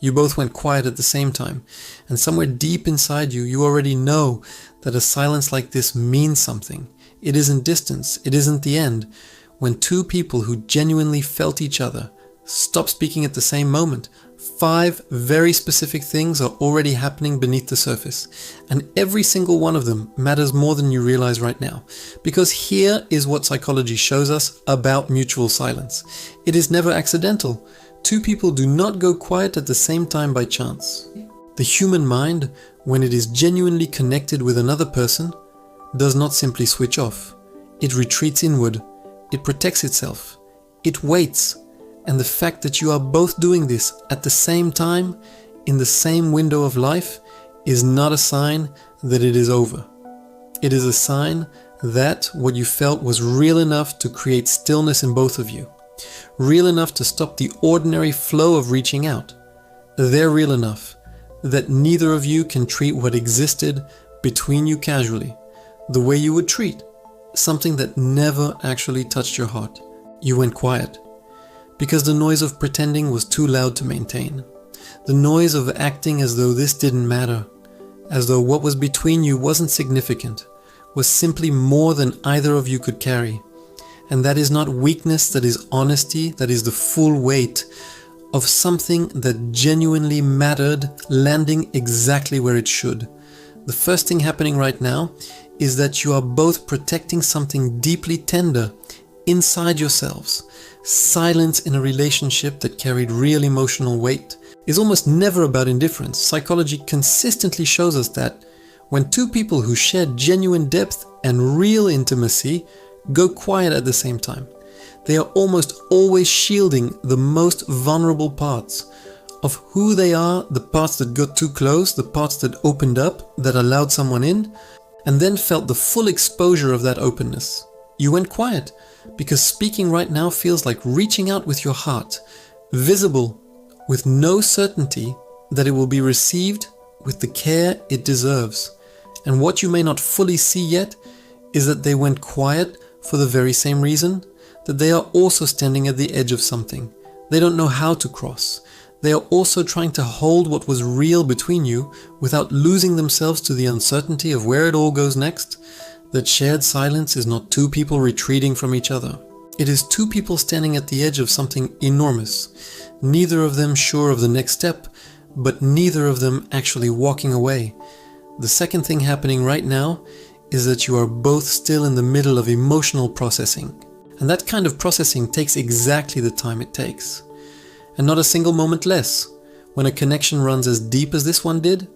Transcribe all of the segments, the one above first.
You both went quiet at the same time, and somewhere deep inside you, you already know that a silence like this means something. It isn't distance, it isn't the end. When two people who genuinely felt each other stop speaking at the same moment, 5 very specific things are already happening beneath the surface, and every single one of them matters more than you realize right now. Because here is what psychology shows us about mutual silence. It is never accidental. Two people do not go quiet at the same time by chance. The human mind, when it is genuinely connected with another person, does not simply switch off. It retreats inward. It protects itself. It waits. And the fact that you are both doing this at the same time, in the same window of life, is not a sign that it is over. It is a sign that what you felt was real enough to create stillness in both of you. Real enough to stop the ordinary flow of reaching out. They're real enough that neither of you can treat what existed between you casually, the way you would treat something that never actually touched your heart. You went quiet. Because the noise of pretending was too loud to maintain. The noise of acting as though this didn't matter, as though what was between you wasn't significant, was simply more than either of you could carry. And that is not weakness, that is honesty, that is the full weight of something that genuinely mattered landing exactly where it should. The first thing happening right now is that you are both protecting something deeply tender inside yourselves. Silence in a relationship that carried real emotional weight is almost never about indifference. Psychology consistently shows us that when two people who share genuine depth and real intimacy go quiet at the same time, they are almost always shielding the most vulnerable parts of who they are, the parts that got too close, the parts that opened up, that allowed someone in, and then felt the full exposure of that openness. You went quiet because speaking right now feels like reaching out with your heart, visible, with no certainty that it will be received with the care it deserves. And what you may not fully see yet is that they went quiet for the very same reason, that they are also standing at the edge of something. They don't know how to cross. They are also trying to hold what was real between you without losing themselves to the uncertainty of where it all goes next. That shared silence is not two people retreating from each other. It is two people standing at the edge of something enormous, neither of them sure of the next step, but neither of them actually walking away. The second thing happening right now is that you are both still in the middle of emotional processing. And that kind of processing takes exactly the time it takes. And not a single moment less. When a connection runs as deep as this one did,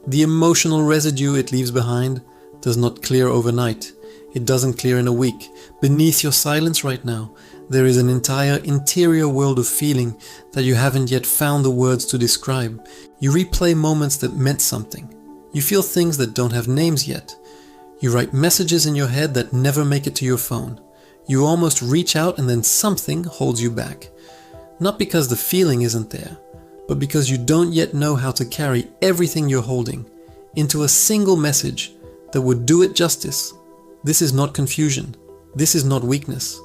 the emotional residue it leaves behind does not clear overnight. It doesn't clear in a week. Beneath your silence right now, there is an entire interior world of feeling that you haven't yet found the words to describe. You replay moments that meant something. You feel things that don't have names yet. You write messages in your head that never make it to your phone. You almost reach out and then something holds you back. Not because the feeling isn't there, but because you don't yet know how to carry everything you're holding into a single message that would do it justice. This is not confusion. This is not weakness.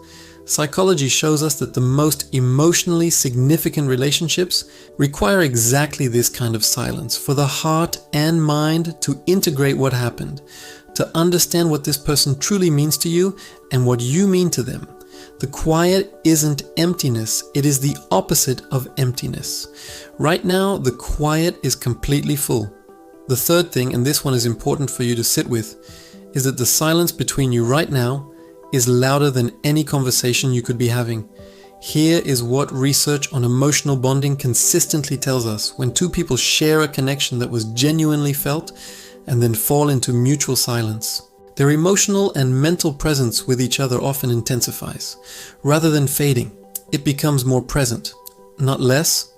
Psychology shows us that the most emotionally significant relationships require exactly this kind of silence for the heart and mind to integrate what happened, to understand what this person truly means to you and what you mean to them. The quiet isn't emptiness, it is the opposite of emptiness. Right now, the quiet is completely full. The third thing, and this one is important for you to sit with, is that the silence between you right now is louder than any conversation you could be having. Here is what research on emotional bonding consistently tells us. When two people share a connection that was genuinely felt and then fall into mutual silence, their emotional and mental presence with each other often intensifies. Rather than fading, it becomes more present, not less.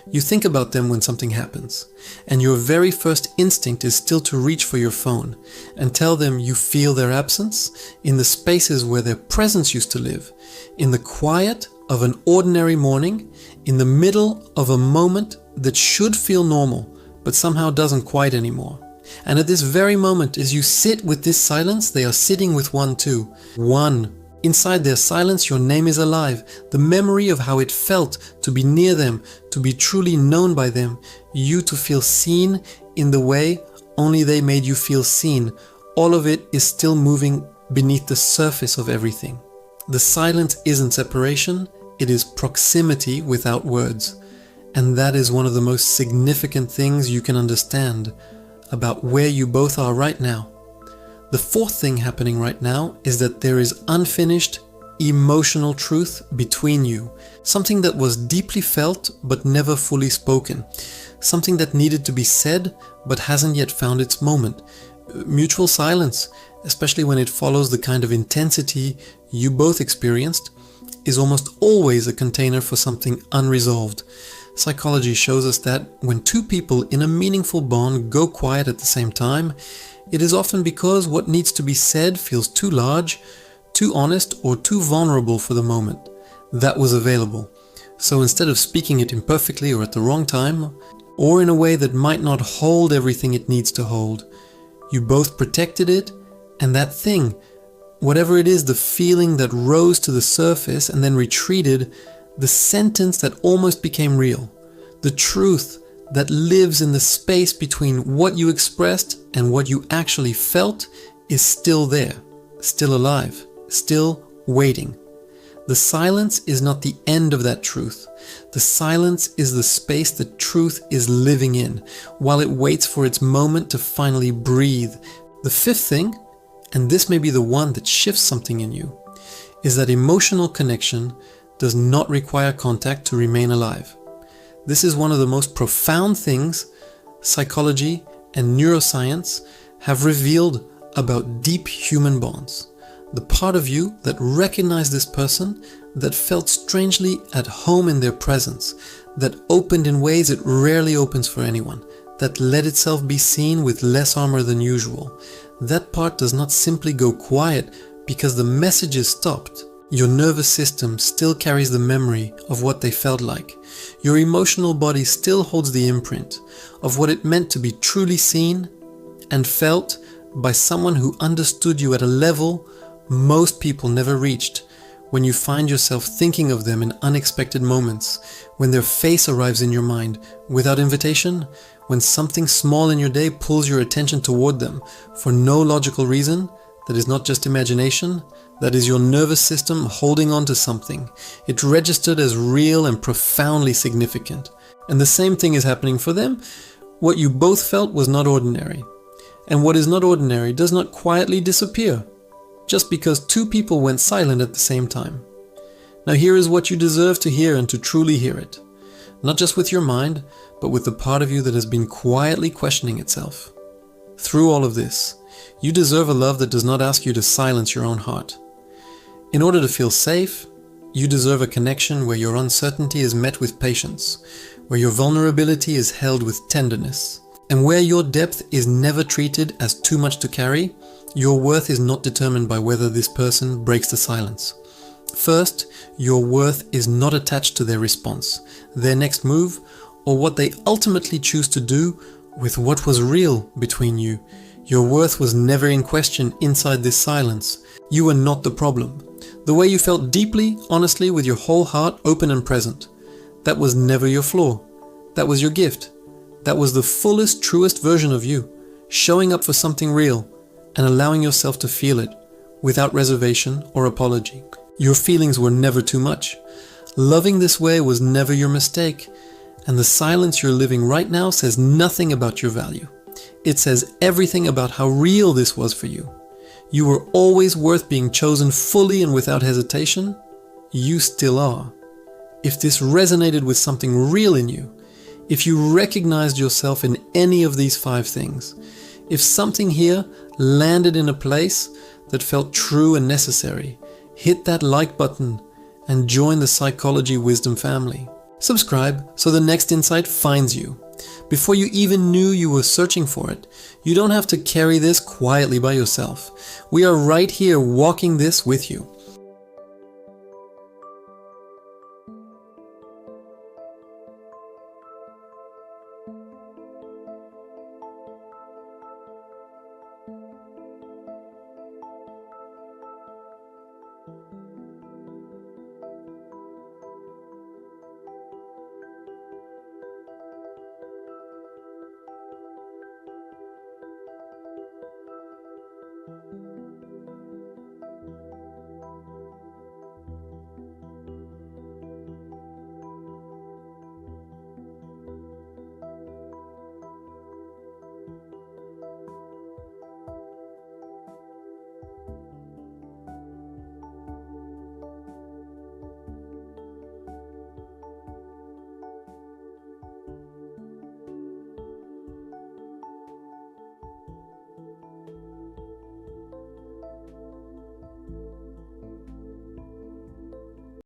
You think about them when something happens, and your very first instinct is still to reach for your phone and tell them you feel their absence in the spaces where their presence used to live, in the quiet of an ordinary morning, in the middle of a moment that should feel normal, but somehow doesn't quite anymore. And at this very moment, as you sit with this silence, they are sitting with one too. One Inside their silence, your name is alive. The memory of how it felt to be near them, to be truly known by them, you to feel seen in the way only they made you feel seen. All of it is still moving beneath the surface of everything. The silence isn't separation, it is proximity without words. And that is one of the most significant things you can understand about where you both are right now. The fourth thing happening right now is that there is unfinished emotional truth between you. Something that was deeply felt but never fully spoken. Something that needed to be said but hasn't yet found its moment. Mutual silence, especially when it follows the kind of intensity you both experienced, is almost always a container for something unresolved. Psychology shows us that when two people in a meaningful bond go quiet at the same time, it is often because what needs to be said feels too large, too honest, or too vulnerable for the moment that was available. So instead of speaking it imperfectly or at the wrong time, or in a way that might not hold everything it needs to hold, you both protected it, and that thing, whatever it is, the feeling that rose to the surface and then retreated, the sentence that almost became real, the truth that lives in the space between what you expressed and what you actually felt, is still there, still alive, still waiting. The silence is not the end of that truth. The silence is the space that truth is living in, while it waits for its moment to finally breathe. The fifth thing, and this may be the one that shifts something in you, is that emotional connection does not require contact to remain alive. This is one of the most profound things psychology and neuroscience have revealed about deep human bonds. The part of you that recognized this person, that felt strangely at home in their presence, that opened in ways it rarely opens for anyone, that let itself be seen with less armor than usual. That part does not simply go quiet because the message is stopped. Your nervous system still carries the memory of what they felt like. Your emotional body still holds the imprint of what it meant to be truly seen and felt by someone who understood you at a level most people never reached. When you find yourself thinking of them in unexpected moments, when their face arrives in your mind without invitation, when something small in your day pulls your attention toward them for no logical reason, that is not just imagination, that is your nervous system holding on to something. It registered as real and profoundly significant. And the same thing is happening for them. What you both felt was not ordinary. And what is not ordinary does not quietly disappear, just because two people went silent at the same time. Now here is what you deserve to hear and to truly hear it. Not just with your mind, but with the part of you that has been quietly questioning itself. Through all of this, you deserve a love that does not ask you to silence your own heart. In order to feel safe, you deserve a connection where your uncertainty is met with patience, where your vulnerability is held with tenderness, and where your depth is never treated as too much to carry. Your worth is not determined by whether this person breaks the silence. First, your worth is not attached to their response, their next move, or what they ultimately choose to do with what was real between you. Your worth was never in question inside this silence. You were not the problem. The way you felt deeply, honestly, with your whole heart open and present, that was never your flaw. That was your gift. That was the fullest, truest version of you, showing up for something real and allowing yourself to feel it without reservation or apology. Your feelings were never too much. Loving this way was never your mistake, and the silence you're living right now says nothing about your value. It says everything about how real this was for you. You were always worth being chosen fully and without hesitation. You still are. If this resonated with something real in you, if you recognized yourself in any of these 5 things, if something here landed in a place that felt true and necessary, hit that like button and join the Psychology Wisdom family. Subscribe so the next insight finds you. Before you even knew you were searching for it, you don't have to carry this quietly by yourself. We are right here walking this with you.